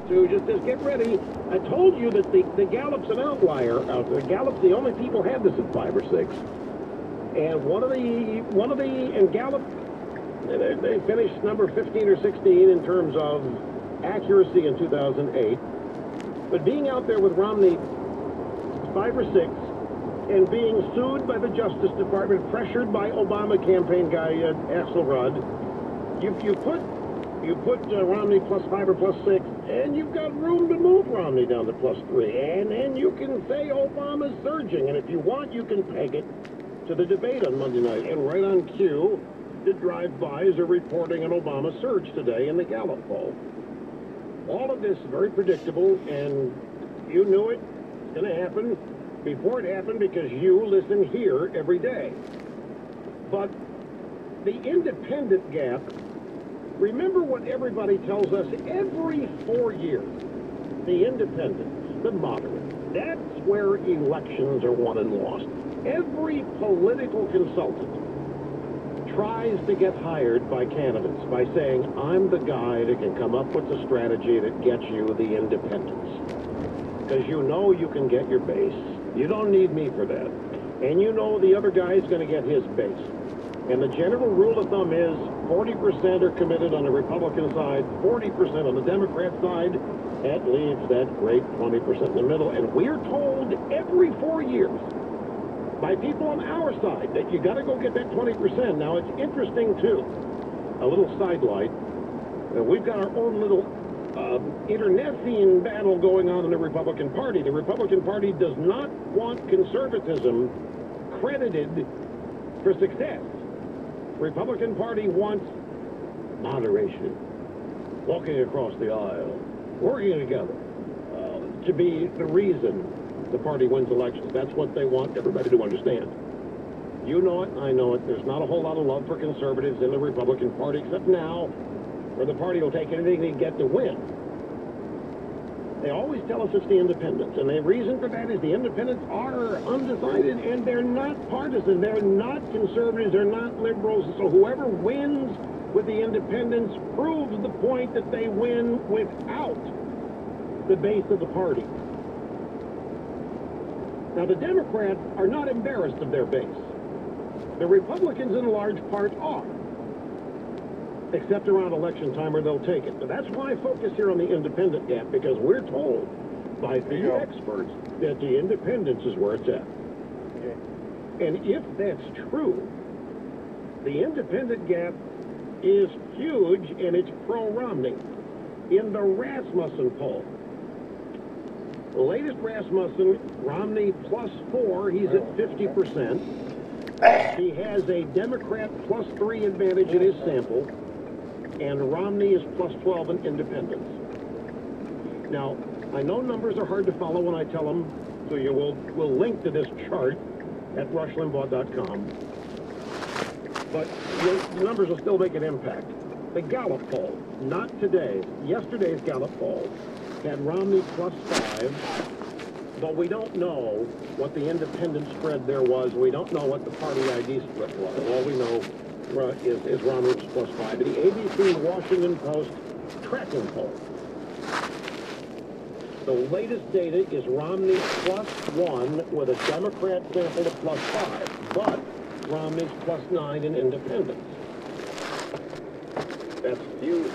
to. Just get ready. I told you that the Gallup's an outlier. Gallup's the only people had this at 5 or 6. And and Gallup, they finished number 15 or 16 in terms of accuracy in 2008. But being out there with Romney 5 or 6 and being sued by the Justice Department, pressured by Obama campaign guy Axelrod, you put Romney plus 5 or plus 6, and you've got room to move Romney down to plus 3. And then you can say Obama's surging, and if you want, you can peg it to the debate on Monday night. And right on cue, the drive-bys are reporting an Obama surge today in the Gallup poll. All of this is very predictable, and you knew it. It's going to happen before it happened because you listen here every day. But the independent gap, remember what everybody tells us every 4 years. The independents, the moderates, that's where elections are won and lost. Every political consultant tries to get hired by candidates by saying, I'm the guy that can come up with the strategy that gets you the independents. Because you know you can get your base. You don't need me for that. And you know the other guy is going to get his base. And the general rule of thumb is 40% are committed on the Republican side, 40% on the Democrat side. That leaves that great 20% in the middle. And we're told every 4 years by people on our side that you got to go get that 20%. Now, it's interesting, too. A little sidelight. We've got our own little internecine battle going on in the Republican Party. The Republican Party does not want conservatism credited for success. The Republican Party wants moderation, walking across the aisle, working together to be the reason the party wins elections. That's what they want everybody to understand. You know it, I know it. There's not a whole lot of love for conservatives in the Republican Party, except now, where the party will take anything they get to win. They always tell us it's the independents, and the reason for that is the independents are undecided, and they're not partisan. They're not conservatives. They're not liberals. So whoever wins with the independents proves the point that they win without the base of the party. Now, the Democrats are not embarrassed of their base. The Republicans, in large part, are. Except around election time where they'll take it. But that's why I focus here on the independent gap, because we're told by the experts that the independence is where it's at. Okay. And if that's true, the independent gap is huge, and it's pro-Romney. In the Rasmussen poll, the latest Rasmussen, Romney plus 4, he's at 50%. He has a Democrat plus 3 advantage in his sample, and Romney is plus 12 in independents. Now, I know numbers are hard to follow when I tell them, so you will link to this chart at rushlimbaugh.com. But the numbers will still make an impact. The Gallup poll, not today's, yesterday's Gallup poll, had Romney plus 5, but we don't know what the independent spread there was. We don't know what the party ID split was. All we know is Romney plus 5. The ABC Washington Post tracking poll. The latest data is Romney plus 1 with a Democrat sample of plus 5, but Romney's plus 9 in independents. That's huge.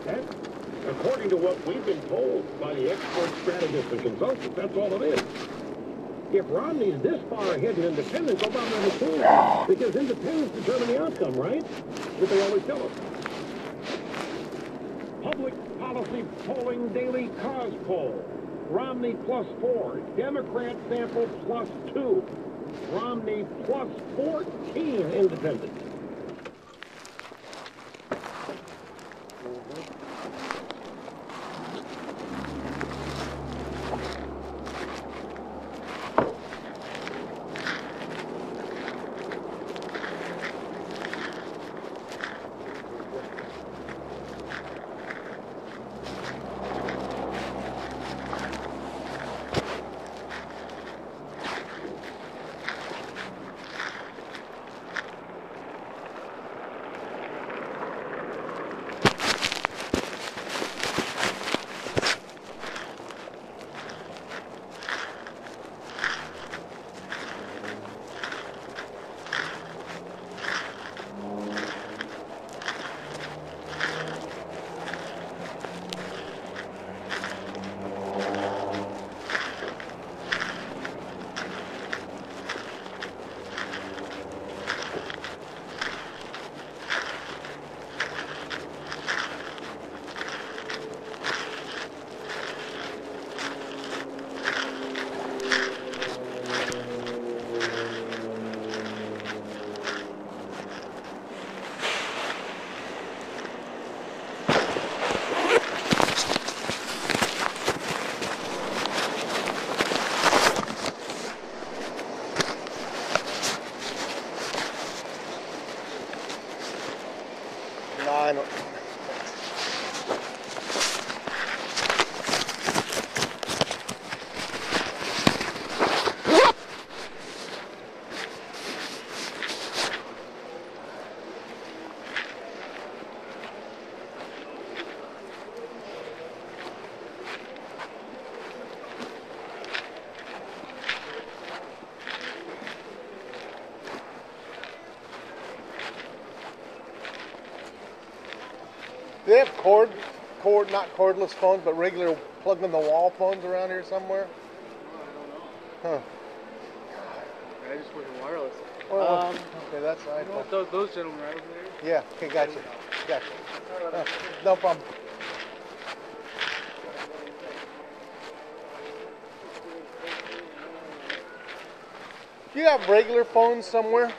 That's, according to what we've been told by the expert strategists and consultants, that's all it is. If Romney's this far ahead in independents, Obama has a chance, because independents determine the outcome, right? What they always tell us. Public Policy Polling Daily Cause Poll. Romney plus 4. Democrat sample plus 2. Romney plus 14 independents. No, I don't. Do they have not cordless phones, but regular plug-in-the-wall phones around here somewhere? I don't know. Huh. I just went wireless. Well, okay, that's You know what, those gentlemen right over there? Yeah, okay, gotcha. Gotcha. No problem. Do you have regular phones somewhere?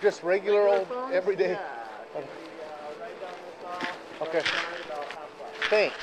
Just regular old, phones? everyday? Yeah. Okay. Right down this aisle. Okay. About half Thanks.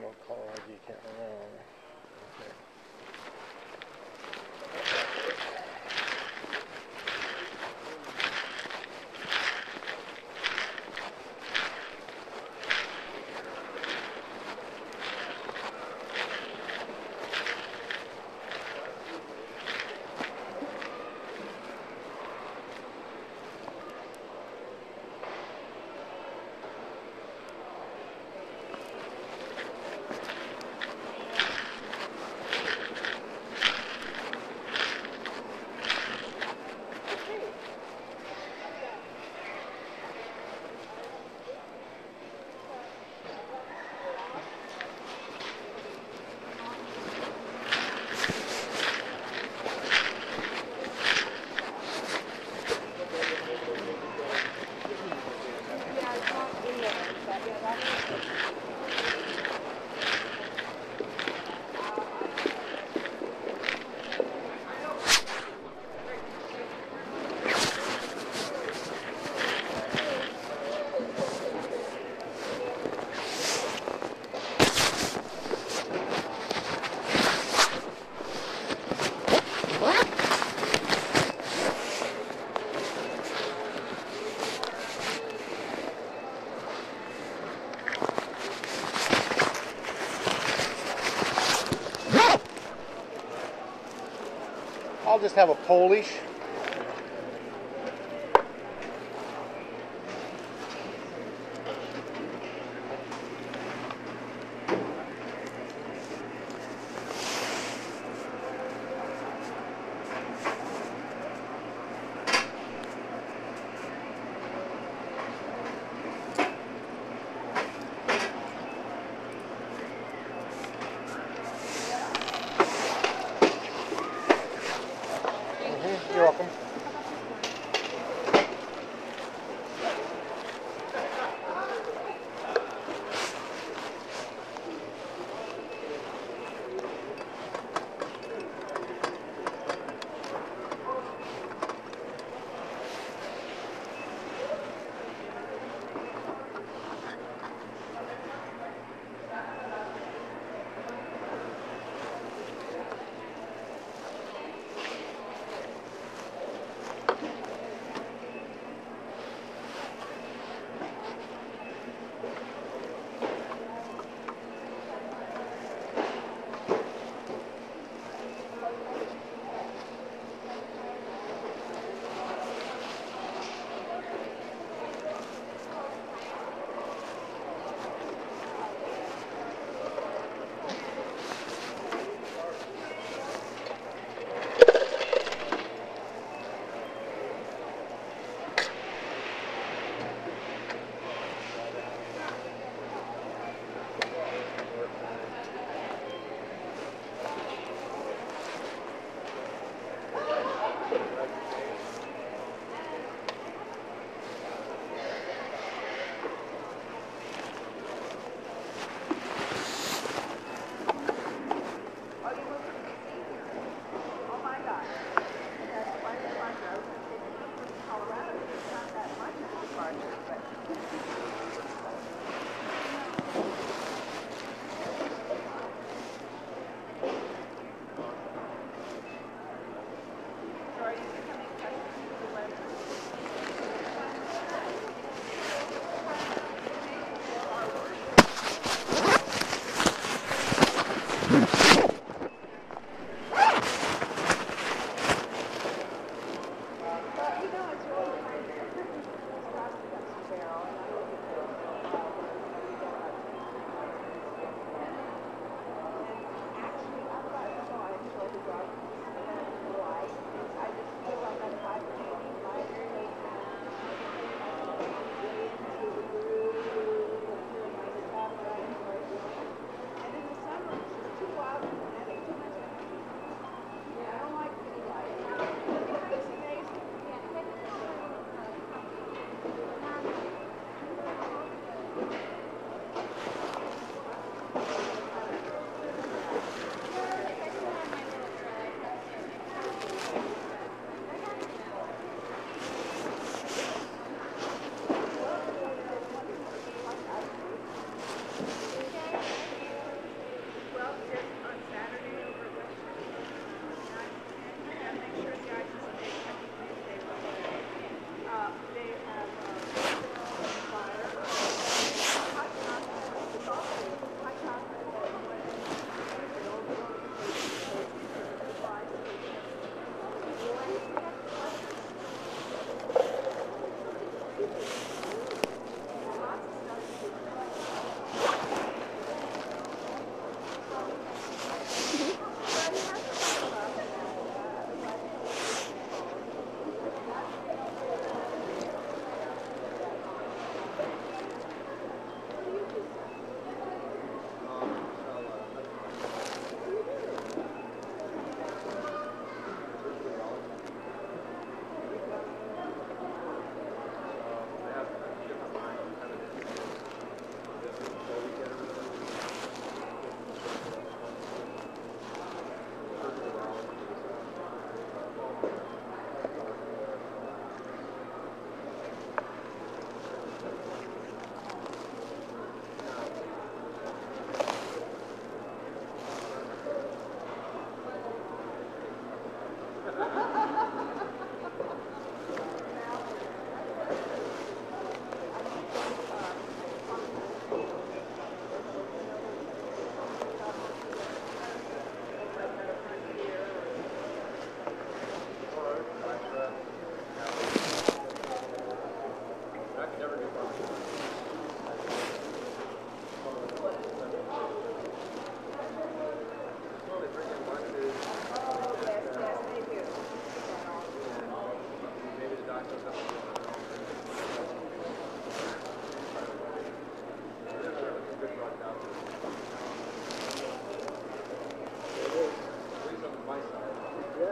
No caller ID, can't remember. Okay. I'll just have a Polish. You're welcome.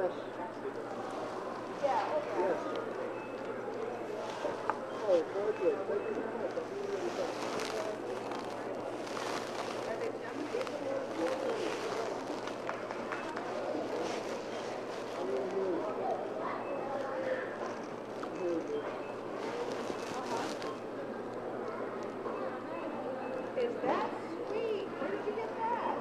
Yes. Yes. Oh, very good. Thank you very much. Is that sweet? Where did you get that?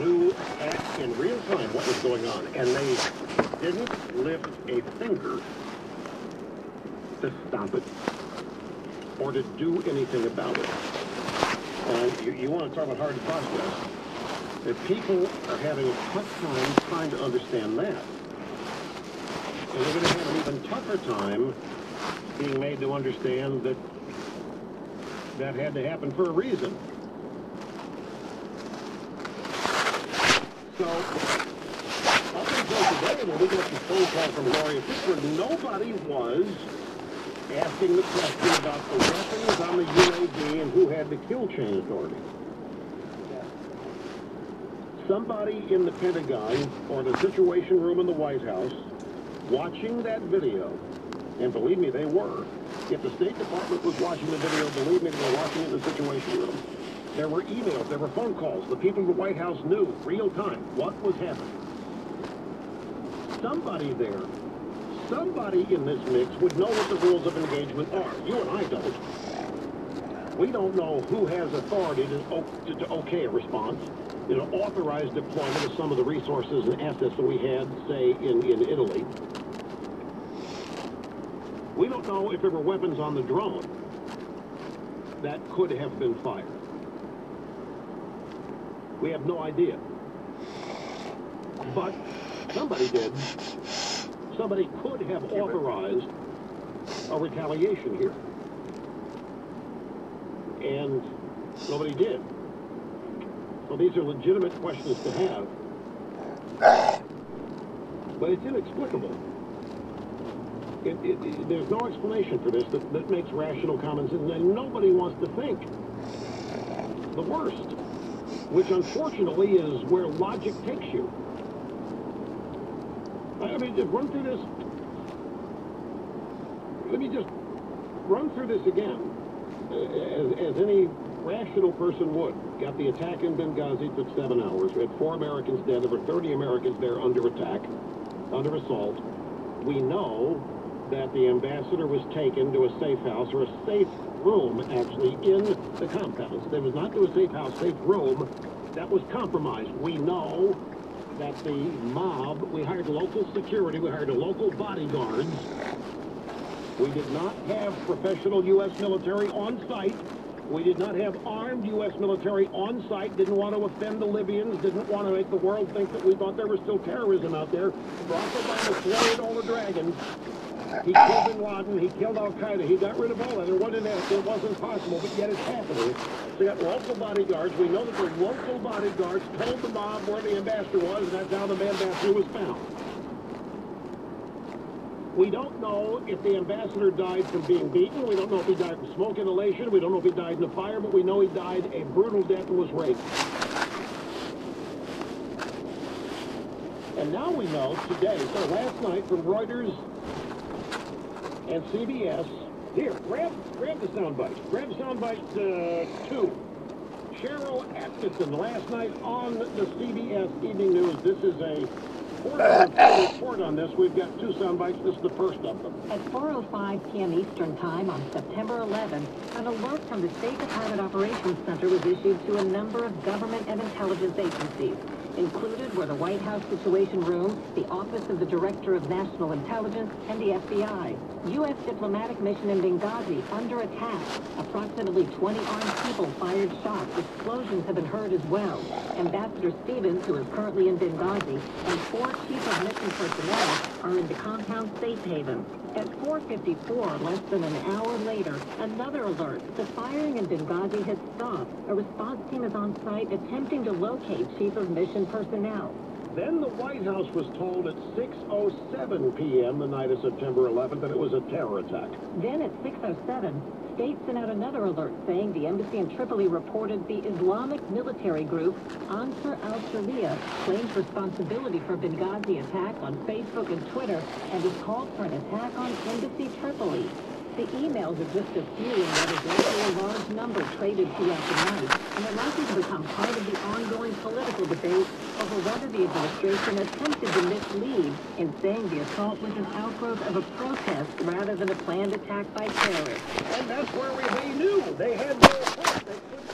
knew in real time what was going on, and they didn't lift a finger to stop it or to do anything about it. You want to talk about hard to process. That people are having a tough time trying to understand that. And they're going to have an even tougher time being made to understand that that had to happen for a reason. So, up until today, when we got the phone call from Gloria Fisher, nobody was asking the question about the weapons on the UAV and who had the kill chain authority. Somebody in the Pentagon or the Situation Room in the White House watching that video, and believe me, they were. If the State Department was watching the video, believe me, they were watching it in the Situation Room. There were emails, there were phone calls. The people in the White House knew, real time, what was happening. Somebody there, somebody in this mix would know what the rules of engagement are. You and I don't. We don't know who has authority to okay a response, authorize deployment of some of the resources and assets that we had, say, in Italy. We don't know if there were weapons on the drone that could have been fired. We have no idea. But somebody did. Somebody could have authorized a retaliation here. And nobody did. So these are legitimate questions to have. But it's inexplicable. There's no explanation for this that makes rational common sense. And nobody wants to think the worst, which unfortunately is where logic takes you. I mean, just run through this. Let me just run through this again, as any rational person would. Got the attack in Benghazi, took 7 hours. We had 4 Americans dead. There were 30 Americans there under attack, under assault. We know that the ambassador was taken to a safe house, or a safe room, actually, in the compounds. There was not to a safe house, safe room. That was compromised. We know that the mob, we hired local security, we hired local bodyguards. We did not have professional U.S. military on site. We did not have armed U.S. military on site, didn't want to offend the Libyans, didn't want to make the world think that we thought there was still terrorism out there. Barack Obama slayed all the dragons. He killed Bin Laden, he killed Al-Qaeda, he got rid of all that. It wasn't possible, but yet it's happening. So you got local bodyguards. We know that the local bodyguards told the mob where the ambassador was, and that's how the ambassador was found. We don't know if the ambassador died from being beaten. We don't know if he died from smoke inhalation. We don't know if he died in a fire, but we know he died a brutal death and was raped. And now we know today, so last night from Reuters and CBS, here, grab the soundbite. Grab soundbite 2. Cheryl Atkinson, last night on the CBS Evening News. This is a report on this. We've got 2 soundbites. This is the first of them. At 4:05 p.m. Eastern Time on September 11, an alert from the State Department Operations Center was issued to a number of government and intelligence agencies. Included were the White House Situation Room, the Office of the Director of National Intelligence, and the FBI. U.S. diplomatic mission in Benghazi under attack. Approximately 20 armed people fired shots. Explosions have been heard as well. Ambassador Stevens, who is currently in Benghazi, and 4 chief of mission personnel are in the compound safe haven. At 4:54, less than an hour later, another alert. The firing in Benghazi has stopped. A response team is on site attempting to locate chief of mission personnel. Then the White House was told at 6:07 p.m. the night of September 11th that it was a terror attack. Then at 6:07, State sent out another alert saying the embassy in Tripoli reported the Islamic military group Ansar al-Sharia claims responsibility for Benghazi attack on Facebook and Twitter and has called for an attack on Embassy Tripoli. The emails are just a few in what is likely a large number traded throughout the night, and are likely to become part of the ongoing political debate over whether the administration attempted to mislead in saying the assault was an outgrowth of a protest rather than a planned attack by terrorists. And that's where they knew. They had no hope.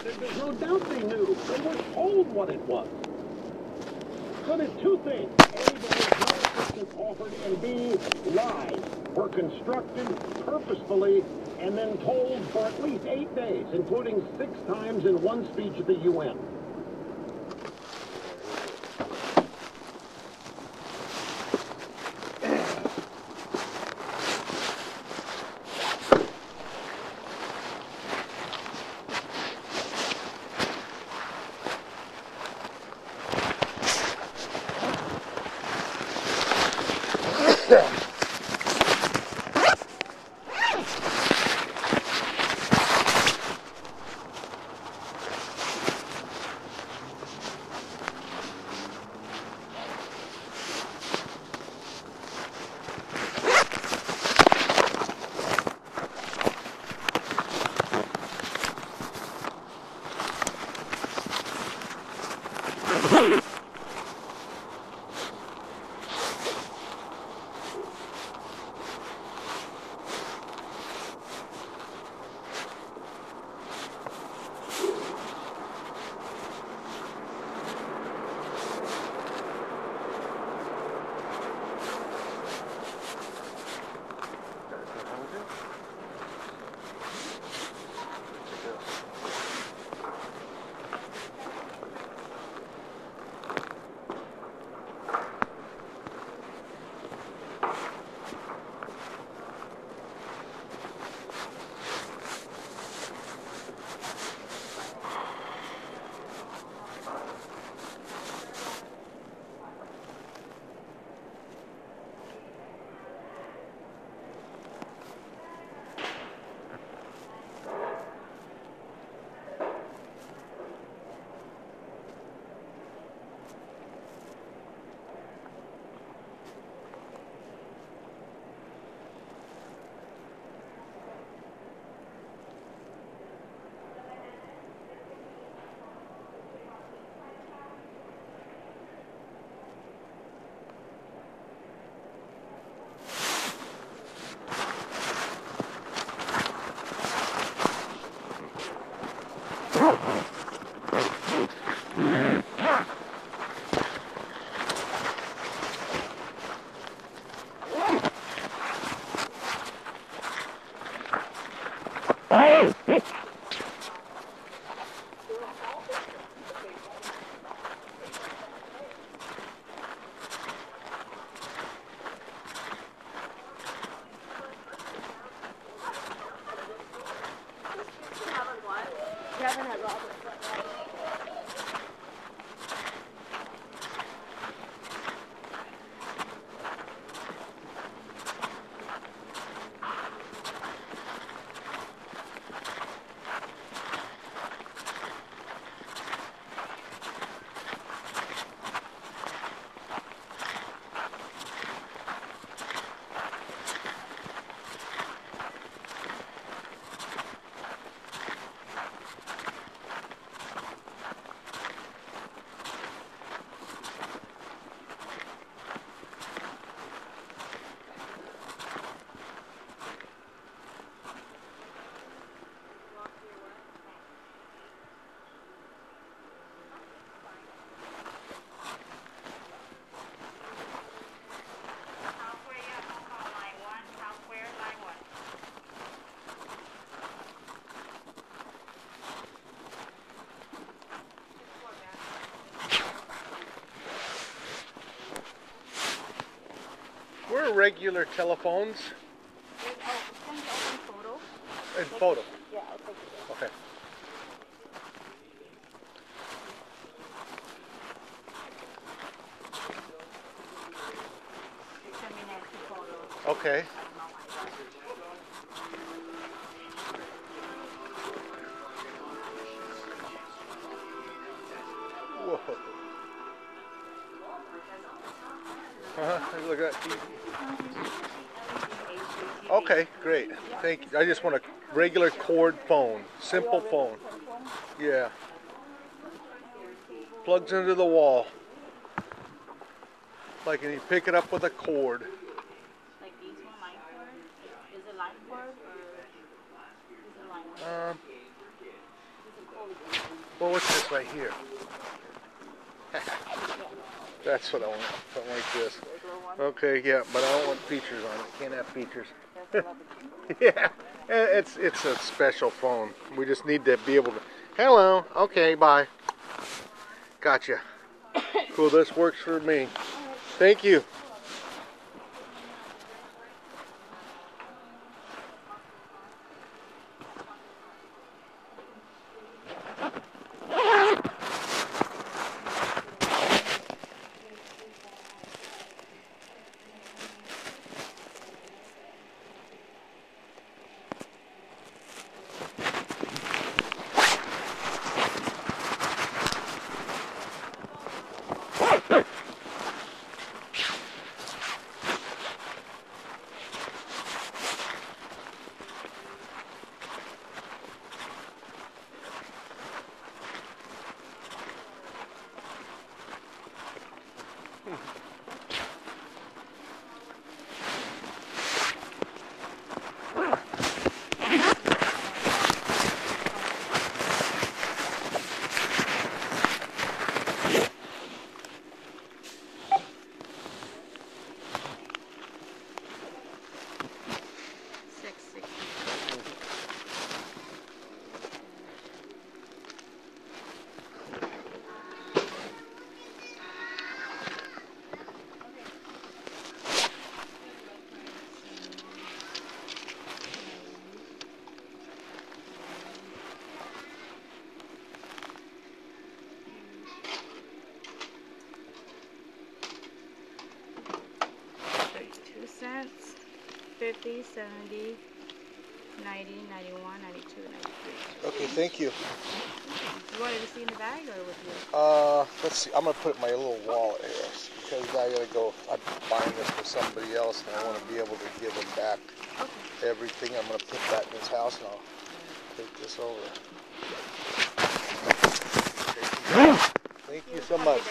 There's no doubt they knew. They were told what it was. So there's two things. A, there was no assistance offered, and B, lies were constructed purposefully and then told for at least 8 days, including 6 times in one speech at the UN. We're regular telephones. In photo. Yeah, I'll take it. Okay. Okay. Whoa. Look at that TV. Okay, great. Thank you. I just want a regular cord phone. Simple phone. Yeah. Plugs into the wall. Like, and you pick it up with a cord. Like these one, line cord? Is it line cord or is it line cord? Is it cold? Well, what's this right here? That's what I want. Something like this. Okay, yeah, but I don't want features on it. Can't have features. Yeah, it's a special phone. We just need to be able to. Hello. Okay, bye. Gotcha. Cool. This works for me. Thank you. Cents, 50, 70, 90, 91, 92, 93. Okay, thank you. You wanted to see in the bag or with you? Let's see. I'm gonna put it in my little wallet here because I gotta go. I'm buying this for somebody else, and I want to be able to give him back everything. I'm gonna put that in his house, and I'll take this over. Thank you so much.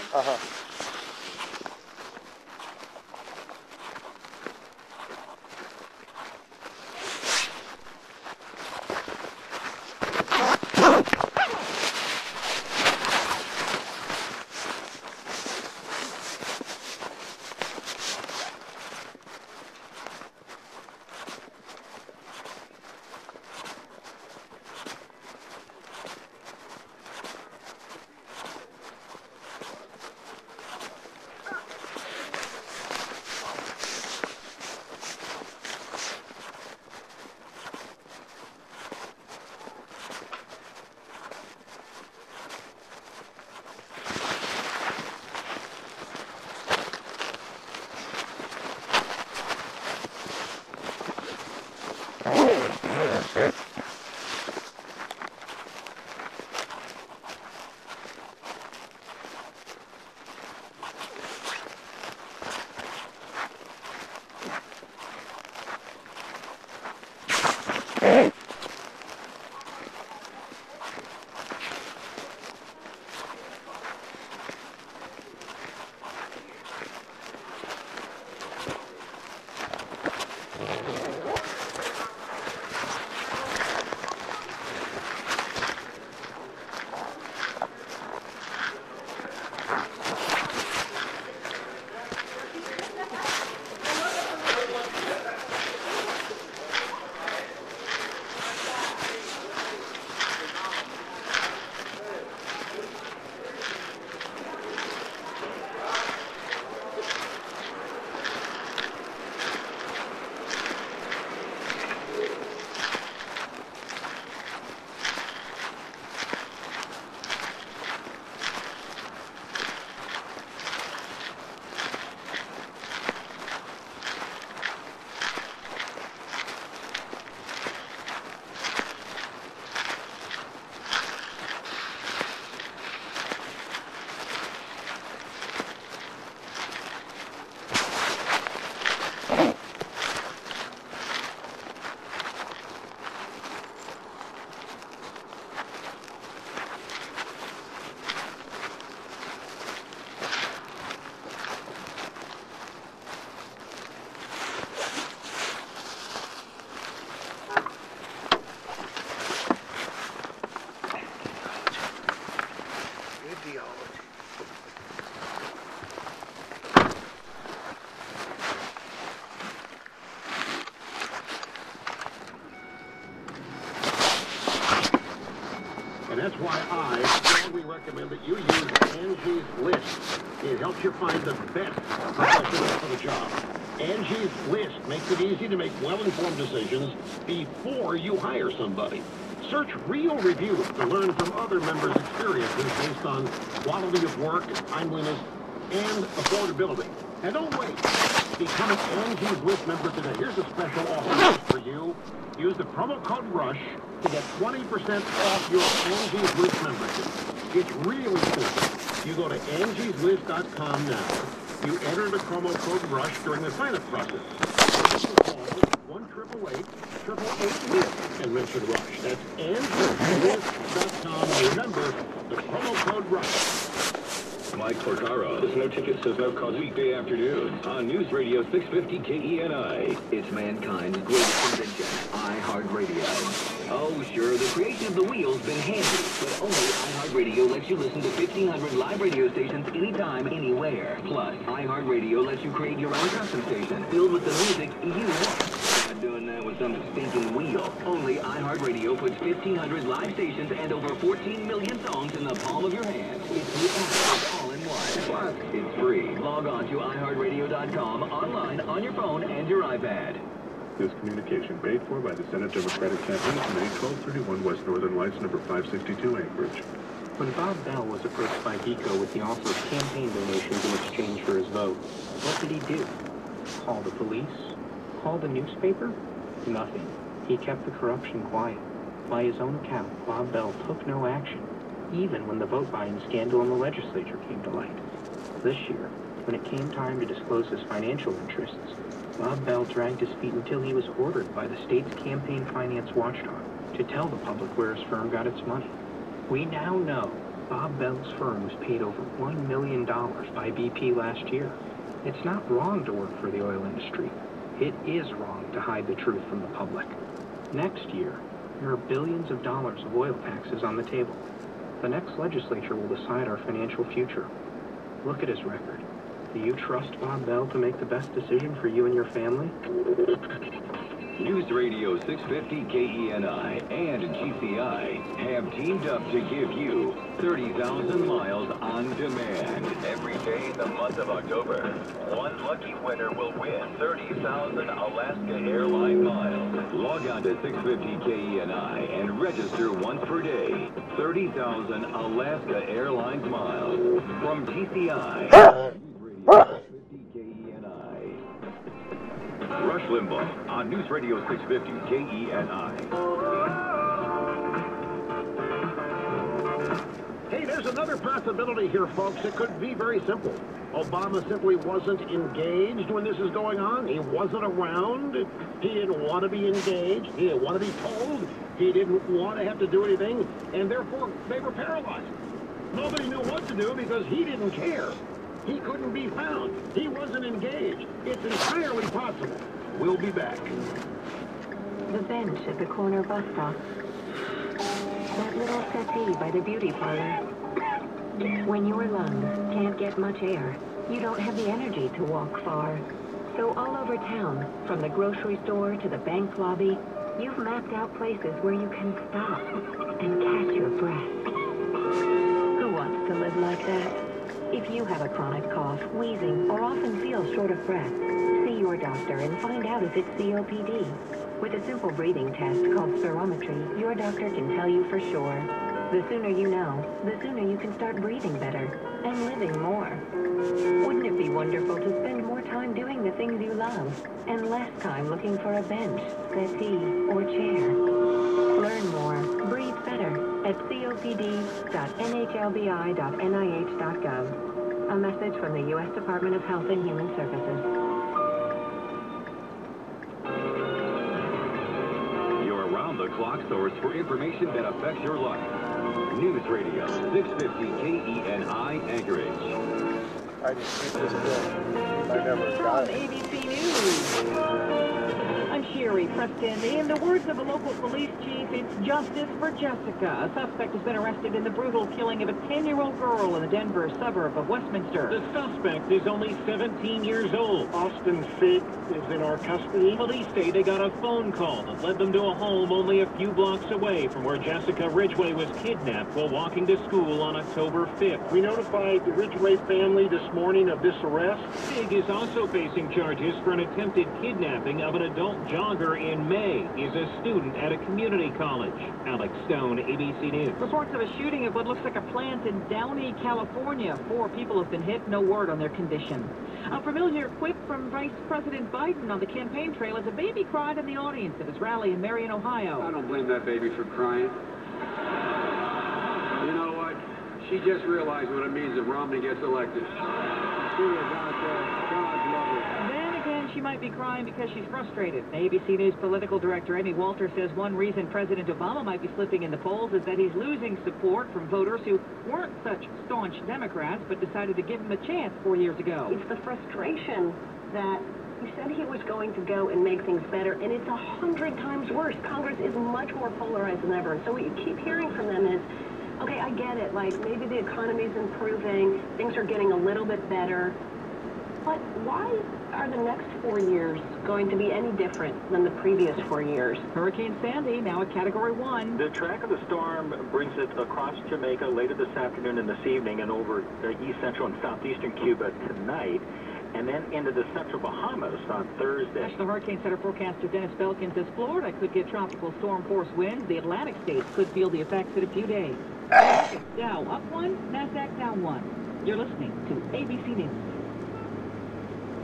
recommend that you use Angie's List. It helps you find the best professionals for the job. Angie's List makes it easy to make well-informed decisions before you hire somebody. Search real reviews to learn from other members' experiences based on quality of work, timeliness, and affordability. And don't wait. Become an Angie's List member today. Here's a special offer for you. Use the promo code RUSH to get 20% off your Angie's List membership. It's really simple. You go to angieslist.com now. You enter the promo code RUSH during the sign-up process. Call 1-888-888 and mention RUSH. That's angieslist.com. Remember, the promo code RUSH. Mike Porcaro. There's no ticket, says no cost. Weekday afternoon on News Radio 650 KENI. It's mankind's greatest invention, iHeartRadio. Oh, sure, the creation of the wheel's been handy, but only iHeartRadio lets you listen to 1,500 live radio stations anytime, anywhere. Plus, iHeartRadio lets you create your own custom station filled with the music you want. Not doing that with some stinking wheel. Only iHeartRadio puts 1,500 live stations and over 14 million songs in the palm of your hand. It's the app all in one. Plus, it's free. Log on to iHeartRadio.com, online, on your phone, and your iPad. This communication paid for by the Senate Democratic Campaign Committee, 1231 West Northern Lights, number 562, Anchorage. When Bob Bell was approached by VID00119 with the offer of campaign donations in exchange for his vote, what did he do? Call the police? Call the newspaper? Nothing. He kept the corruption quiet. By his own account, Bob Bell took no action, even when the vote buying scandal in the legislature came to light. This year, when it came time to disclose his financial interests, Bob Bell dragged his feet until he was ordered by the state's campaign finance watchdog to tell the public where his firm got its money. We now know Bob Bell's firm was paid over $1 million by BP last year. It's not wrong to work for the oil industry. It is wrong to hide the truth from the public. Next year, there are billions of dollars of oil taxes on the table. The next legislature will decide our financial future. Look at his record. Do you trust Bob Bell to make the best decision for you and your family? News Radio 650 KENI and GCI have teamed up to give you 30,000 miles on demand. Every day in the month of October, one lucky winner will win 30,000 Alaska Airline miles. Log on to 650 KENI and register once per day. 30,000 Alaska Airlines miles from GCI. Rush Limbaugh on News Radio 650 KENI. Hey, there's another possibility here, folks. It could be very simple. Obama simply wasn't engaged when this is going on. He wasn't around. He didn't want to be engaged. He didn't want to be told. He didn't want to have to do anything. And therefore, they were paralyzed. Nobody knew what to do because he didn't care. He couldn't be found. He wasn't engaged. It's entirely possible. We'll be back. The bench at the corner bus stop. That little settee by the beauty parlor. When your lungs can't get much air, you don't have the energy to walk far. So all over town, from the grocery store to the bank lobby, you've mapped out places where you can stop and catch your breath. Who wants to live like that? If you have a chronic cough, wheezing, or often feel short of breath, see your doctor and find out if it's COPD. With a simple breathing test called spirometry, your doctor can tell you for sure. The sooner you know, the sooner you can start breathing better and living more. Wouldn't it be wonderful to spend more time doing the things you love and less time looking for a bench, settee, or chair? Learn more, breathe better at copd.nhlbi.nih.gov. A message from the U.S. Department of Health and Human Services. Your around-the-clock source for information that affects your life. News Radio 650 KENI Anchorage. I just hit this bill. I never got From it. ABC News. I'm Sherry, Preston. In the words of a local police chief, it's justice for Jessica. A suspect has been arrested in the brutal killing of a 10-year-old girl in the Denver suburb of Westminster. The suspect is only 17 years old. Austin Fig is in our custody. Police say they got a phone call that led them to a home only a few blocks away from where Jessica Ridgway was kidnapped while walking to school on October 5th. We notified the Ridgway family this morning of this arrest. Fig is also facing charges for an attempted kidnapping of an adult jogger in May. He's a student at a community college. Alex Stone, ABC News. Reports of a shooting at what looks like a plant in Downey, California. 4 people have been hit, no word on their condition. A familiar quip from Vice President Biden on the campaign trail as a baby cried in the audience at his rally in Marion, Ohio. I don't blame that baby for crying. You know what? She just realized what it means if Romney gets elected. Then again, she might be crying because she's frustrated. ABC News political director Amy Walter says one reason President Obama might be slipping in the polls is that he's losing support from voters who weren't such staunch Democrats but decided to give him a chance 4 years ago. It's the frustration that he said he was going to go and make things better, and it's 100 times worse. Congress is much more polarized than ever. And so what you keep hearing from them is, okay, I get it, like maybe the economy's improving, things are getting a little bit better, but why are the next 4 years going to be any different than the previous 4 years? Hurricane Sandy, now at Category 1. The track of the storm brings it across Jamaica later this afternoon and this evening and over east central and southeastern Cuba tonight, and then into the central Bahamas on Thursday. National Hurricane Center forecaster Dennis Belkin says Florida could get tropical storm force winds. The Atlantic states could feel the effects in a few days. Dow up 1, NASDAQ down 1. You're listening to ABC News.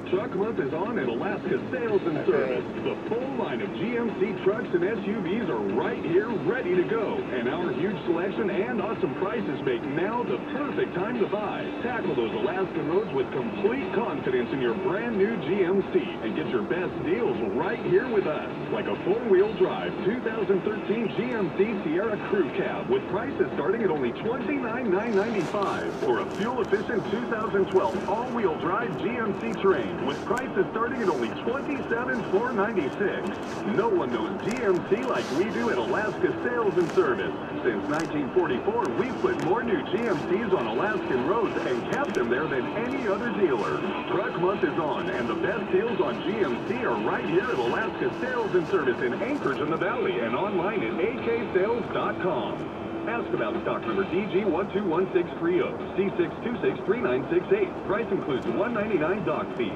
Truck Month is on at Alaska Sales and Service. The full line of GMC trucks and SUVs are right here, ready to go. And our huge selection and awesome prices make now the perfect time to buy. Tackle those Alaskan roads with complete confidence in your brand new GMC and get your best deals right here with us. Like a four-wheel drive 2013 GMC Sierra Crew Cab with prices starting at only $29,995, or a fuel-efficient 2012 all-wheel drive GMC Terrain with prices starting at only $27,496. No one knows GMC like we do at Alaska Sales and Service. Since 1944, we've put more new GMCs on Alaskan roads and kept them there than any other dealer. Truck Month is on, and the best deals on GMC are right here at Alaska Sales and Service in Anchorage in the Valley and online at aksales.com. Ask about stock number DG121630, C6263968. Price includes $199 dock fee.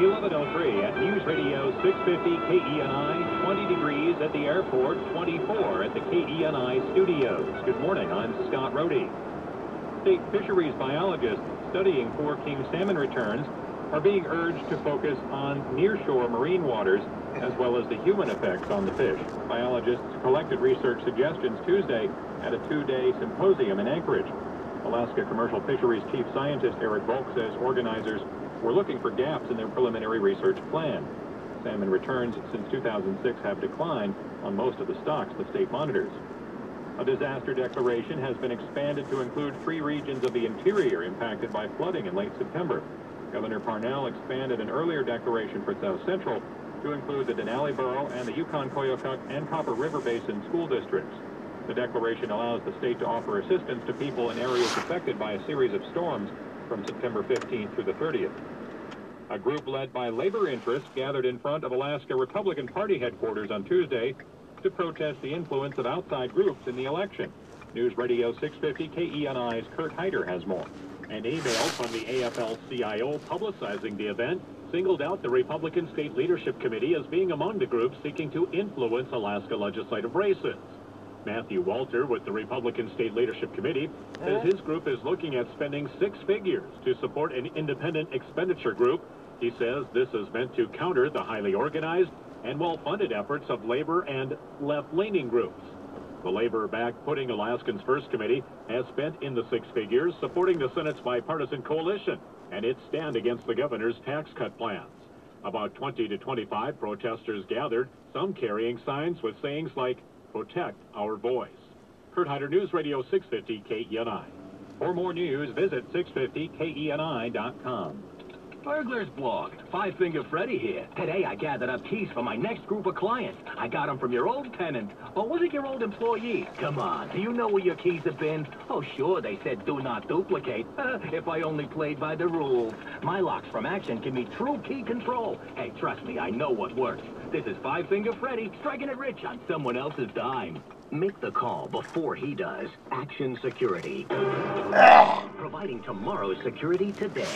11:03 at News Radio 650 KENI, 20 degrees at the airport, 24 at the KENI studios. Good morning, I'm Scott Rohde. State fisheries biologists studying 4 king salmon returns are being urged to focus on nearshore marine waters as well as the human effects on the fish. Biologists collected research suggestions Tuesday at a 2-day symposium in Anchorage. Alaska Commercial Fisheries Chief Scientist Eric Volk says organizers were looking for gaps in their preliminary research plan. Salmon returns since 2006 have declined on most of the stocks the state monitors. A disaster declaration has been expanded to include 3 regions of the interior impacted by flooding in late September. Governor Parnell expanded an earlier declaration for South Central to include the Denali Borough and the Yukon-Koyukuk and Copper River Basin school districts. The declaration allows the state to offer assistance to people in areas affected by a series of storms from September 15th through the 30th. A group led by labor interests gathered in front of Alaska Republican Party headquarters on Tuesday to protest the influence of outside groups in the election. News Radio 650 KENI's Kurt Heider has more. An email from the AFL-CIO publicizing the event singled out the Republican State Leadership Committee as being among the groups seeking to influence Alaska legislative races. Matthew Walter with the Republican State Leadership Committee says his group is looking at spending 6 figures to support an independent expenditure group. He says this is meant to counter the highly organized and well-funded efforts of labor and left-leaning groups. The labor-backed Putting Alaskans First Committee has spent in the 6 figures supporting the Senate's bipartisan coalition and its stand against the governor's tax cut plans. About 20 to 25 protesters gathered, some carrying signs with sayings like, "Protect our voice." Kurt Heider, News Radio 650 KENI. For more news, visit 650KENI.com. Burglars blocked. Five Finger Freddy here. Today I gathered up keys for my next group of clients. I got them from your old tenant. Or was it your old employee? Come on, do you know where your keys have been? Oh, sure, they said do not duplicate. If I only played by the rules. My locks from Action give me true key control. Hey, trust me, I know what works. This is Five Finger Freddy striking it rich on someone else's dime. Make the call before he does. Action Security. Providing tomorrow's security today.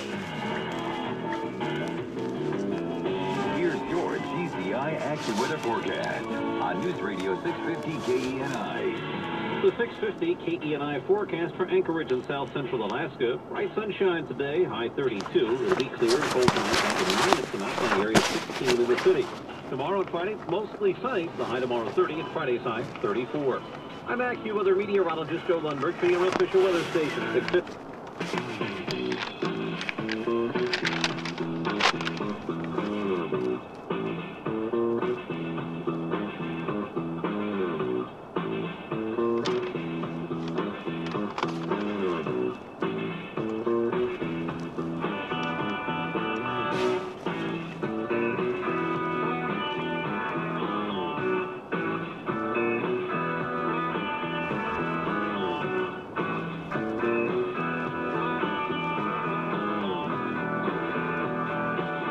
Here's your GCI Action Weather Forecast on News Radio 650 KENI. The 650 KENI forecast for Anchorage and South Central Alaska. Bright sunshine today, high 32. It'll be clear and cold tonight, back to minus tonight on the area 16 in the city. Tomorrow and Friday, mostly sunny. The high tomorrow 30 and Friday's high 34. I'm AccuWeather meteorologist Joe Lundberg for your official weather station, 650.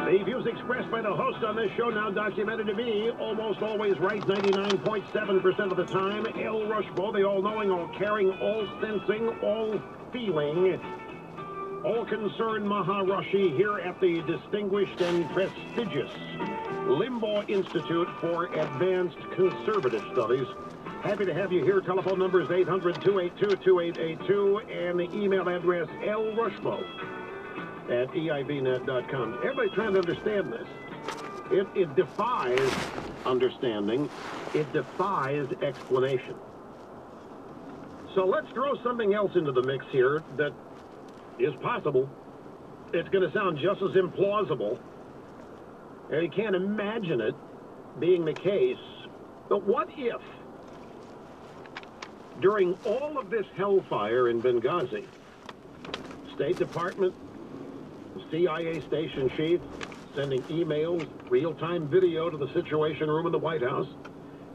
The views expressed by the host on this show, now documented to be almost always right 99.7% of the time. El Rushbo, the all-knowing, all-caring, all-sensing, all-feeling, all-concerned Maharashi here at the distinguished and prestigious Limbaugh Institute for Advanced Conservative Studies. Happy to have you here. Telephone number is 800-282-2882 and the email address lrushbo at eibnet.com. Everybody's trying to understand this. It defies understanding. It defies explanation. So let's throw something else into the mix here that is possible. It's going to sound just as implausible. And you can't imagine it being the case. But what if, during all of this hellfire in Benghazi, State Department, CIA station chief sending emails, real-time video to the Situation Room in the White House.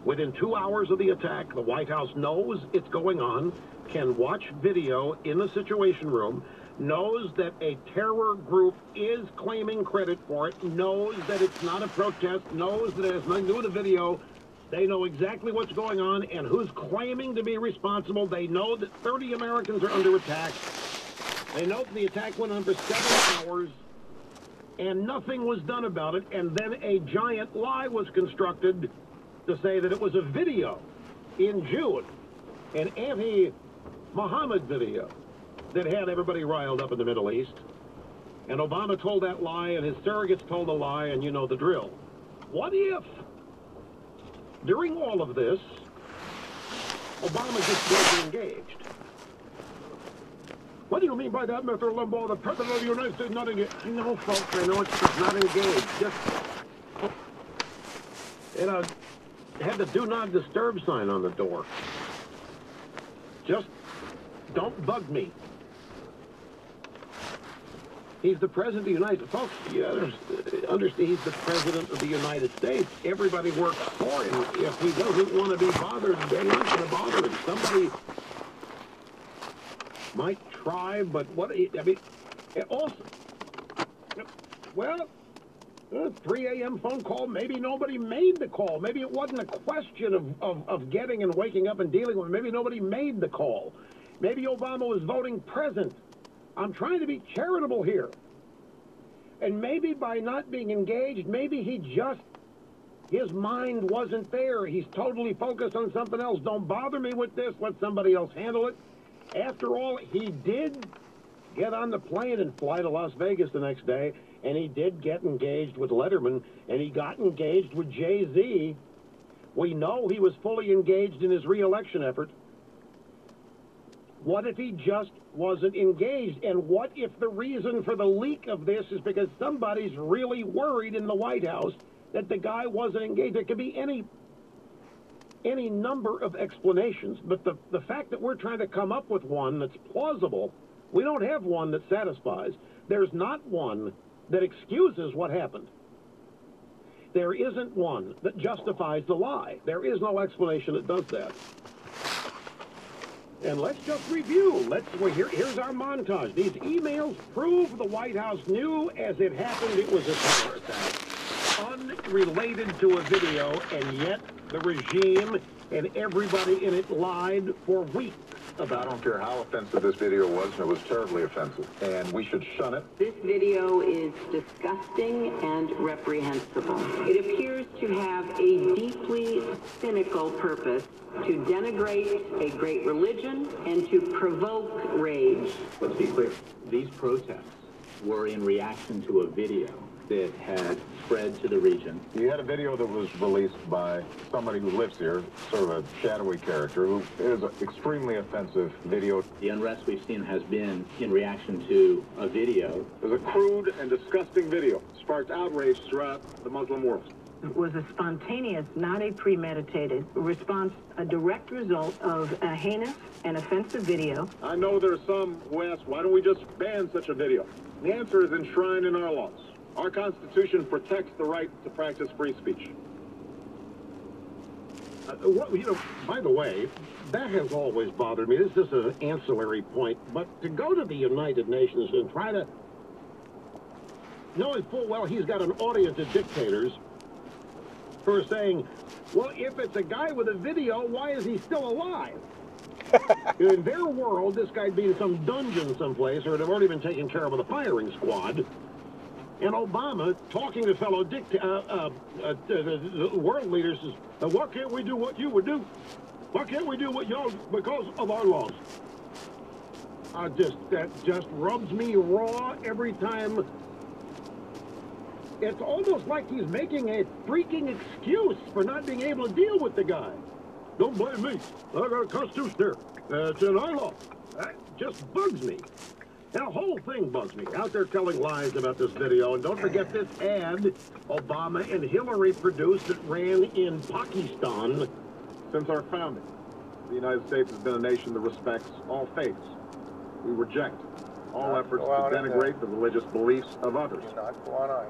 Within 2 hours of the attack, the White House knows it's going on, can watch video in the Situation Room, knows that a terror group is claiming credit for it, knows that it's not a protest, knows that it has nothing to do with the video. They know exactly what's going on and who's claiming to be responsible. They know that 30 Americans are under attack. They know that the attack went on for 7 hours, and nothing was done about it, and then a giant lie was constructed to say that it was a video in June, an anti-Muhammad video that had everybody riled up in the Middle East. And Obama told that lie, and his surrogates told a lie, and you know the drill. What if, during all of this, Obama just wasn't engaged? What do you mean by that, Mr. Limbaugh? The President of the United States not engaged? I know, folks, I know it's not engaged. Just, had the do not disturb sign on the door. Just don't bug me. He's the President of the United States. Folks, you understand he's the President of the United States. Everybody works for him. If he doesn't want to be bothered, they're not going to bother him. Somebody might try, but what, I mean, also, well, 3 a.m. phone call, maybe nobody made the call. Maybe it wasn't a question of getting and waking up and dealing with it. Maybe nobody made the call. Maybe Obama was voting present. I'm trying to be charitable here. And maybe by not being engaged, maybe his mind wasn't there. He's totally focused on something else. Don't bother me with this. Let somebody else handle it. After all, he did get on the plane and fly to Las Vegas the next day, and he did get engaged with Letterman, and he got engaged with Jay-Z. We know he was fully engaged in his re-election effort. What if he just wasn't engaged? And what if the reason for the leak of this is because somebody's really worried in the White House that the guy wasn't engaged? There could be any number of explanations, but the fact that we're trying to come up with one that's plausible, we don't have one that satisfies. There's not one that excuses what happened. There isn't one that justifies the lie. There is no explanation that does that. And let's just review. Here's our montage. These emails prove the White House knew as it happened it was a terror attack, unrelated to a video, and yet the regime and everybody in it lied for weeks about it. I don't care how offensive this video was, and it was terribly offensive, and we should shun it. This video is disgusting and reprehensible. It appears to have a deeply cynical purpose to denigrate a great religion and to provoke rage. Let's be clear. These protests were in reaction to a video that had spread to the region. You had a video that was released by somebody who lives here, sort of a shadowy character, who is an extremely offensive video. The unrest we've seen has been in reaction to a video. It was a crude and disgusting video. Sparked outrage throughout the Muslim world. It was a spontaneous, not a premeditated response, a direct result of a heinous and offensive video. I know there are some who ask, why don't we just ban such a video? The answer is enshrined in our laws. Our Constitution protects the right to practice free speech. By the way, that has always bothered me. This is an ancillary point, but to go to the United Nations and try to, knowing full well he's got an audience of dictators who are saying, well, if it's a guy with a video, why is he still alive? In their world, this guy'd be in some dungeon someplace, or it'd have already been taken care of with a firing squad. And Obama, talking to fellow world leaders, says, why can't we do what you would do? Why can't we do what y'all, because of our laws? That just rubs me raw every time. It's almost like he's making a freaking excuse for not being able to deal with the guy. Don't blame me. I got a constitution there. It's in our law. That just bugs me. And the whole thing bugs me. Out there telling lies about this video. And don't forget this ad Obama and Hillary produced that ran in Pakistan. Since our founding, the United States has been a nation that respects all faiths. We reject all efforts to denigrate the religious beliefs of others.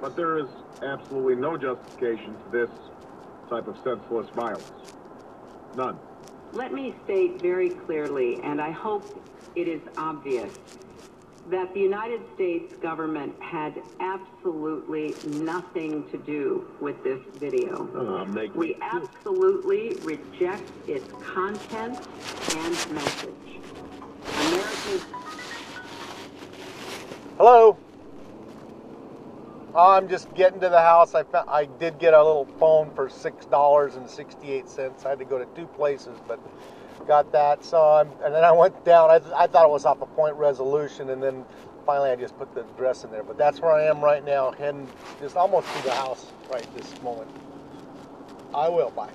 But there is absolutely no justification to this type of senseless violence. None. Let me state very clearly, and I hope it is obvious, that the United States government had absolutely nothing to do with this video. We absolutely reject its content and message. Americans... Hello? I'm just getting to the house. I did get a little phone for $6.68. I had to go to 2 places, but got that. So and then I went down. I thought it was off a Point Resolution, and then finally I just put the address in there. But that's where I am right now, heading just almost to the house right this moment. I will. Bye.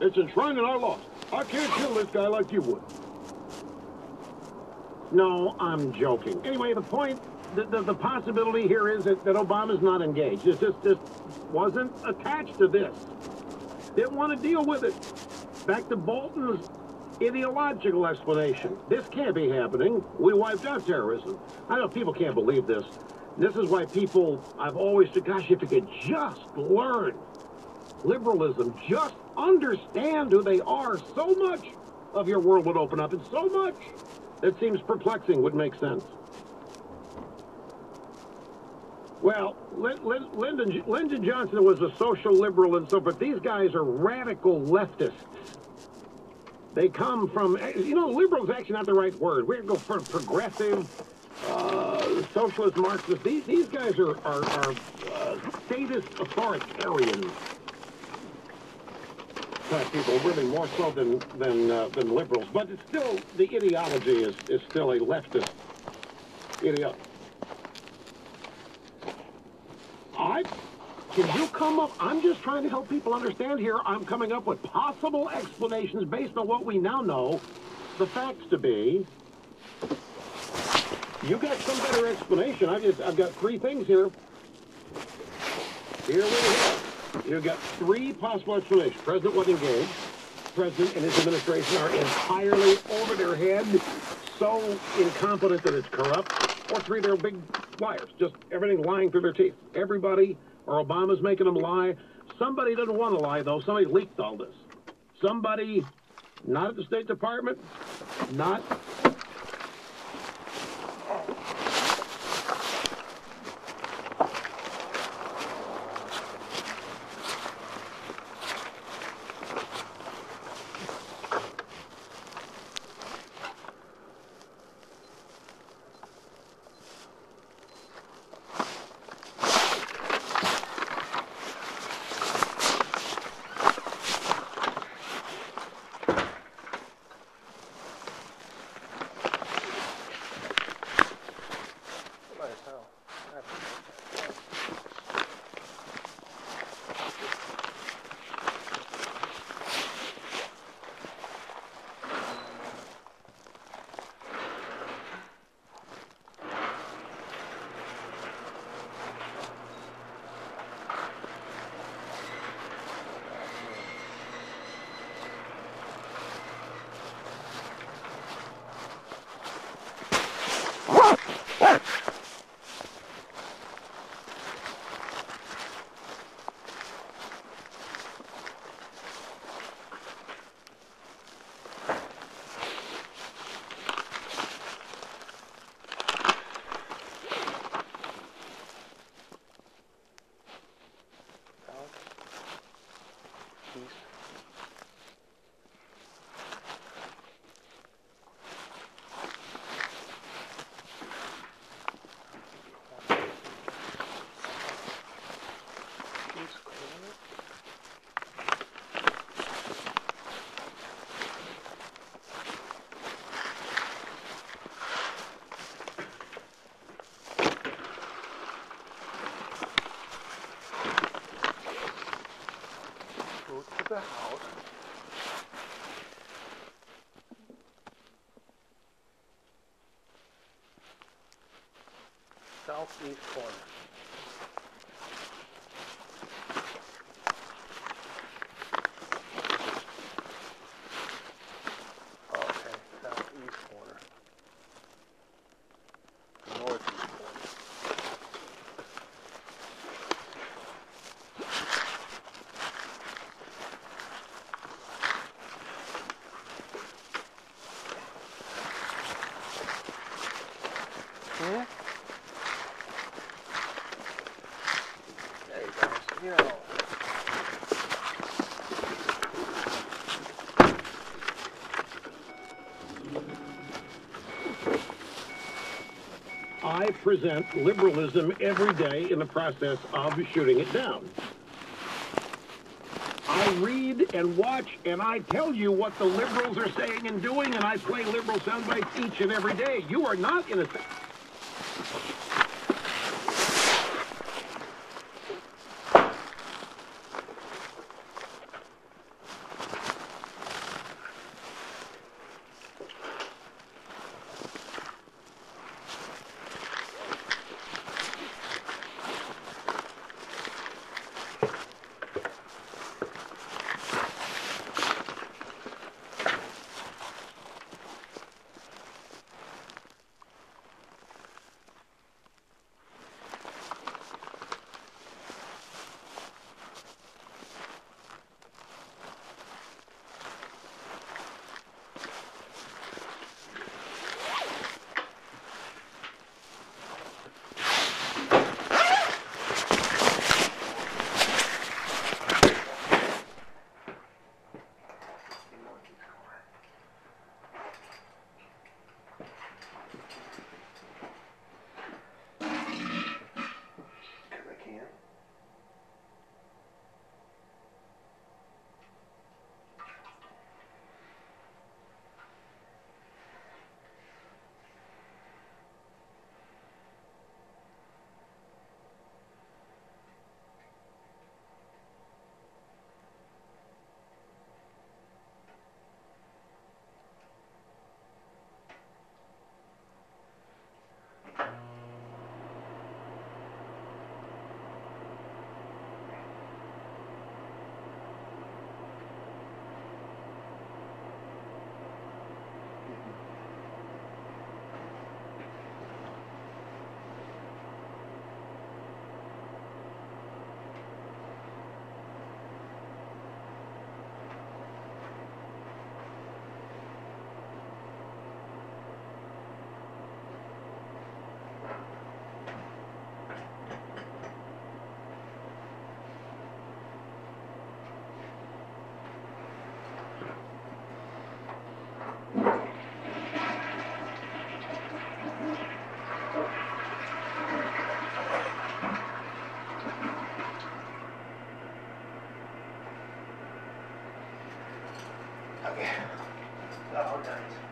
It's enshrined in our laws. I can't kill this guy like you would. No, I'm joking. Anyway, the point, the possibility here is that Obama's not engaged. This wasn't attached to this. Didn't want to deal with it. Back to Bolton's ideological explanation. This can't be happening. We wiped out terrorism. I know people can't believe this. This is why I've always said, gosh, if you could just learn liberalism, just understand who they are, so much of your world would open up, and so much that seems perplexing would make sense. Well, Lyndon Johnson was a social liberal and so forth. These guys are radical leftists. They come from, liberal is actually not the right word. We're going to go for progressive, socialist, Marxist. These guys are statist authoritarians. People really more so than liberals, but it's still, the ideology is still a leftist ideology. Can you come up? I'm just trying to help people understand here. I'm coming up with possible explanations based on what we now know the facts to be. You got some better explanation. I've got 3 things here. Here we go. You've got 3 possible explanations. President wasn't engaged. president and his administration are entirely over their head, so incompetent that it's corrupt, or 3, they're big liars, just everything lying through their teeth. Everybody, or Obama's making them lie. Somebody didn't want to lie, though. Somebody leaked all this. Somebody, not at the State Department, not... The house. Southeast corner. Okay, southeast corner. Northeast corner. Hmm? There you go. You know. I present liberalism every day in the process of shooting it down. I read and watch, and I tell you what the liberals are saying and doing, and I play liberal sound bites each and every day. You are not in a... Okay. Oh, nice.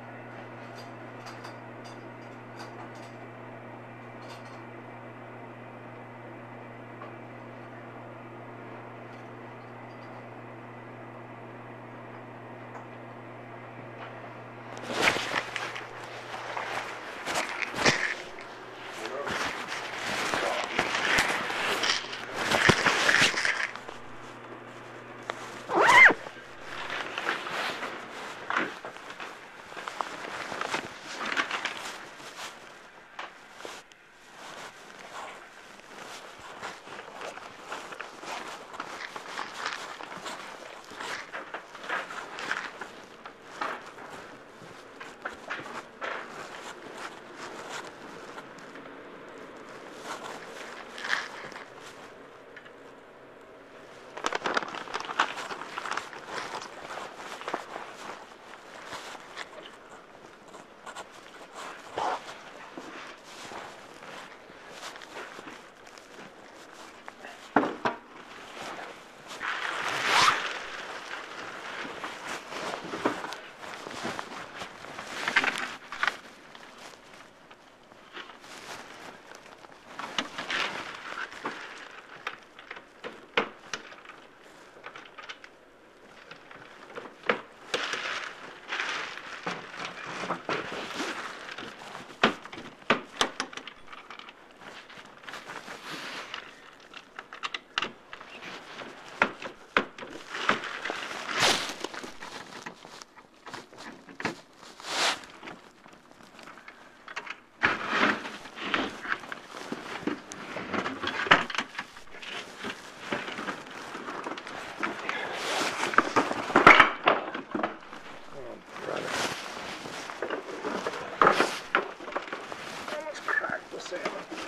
Let's crack the salmon.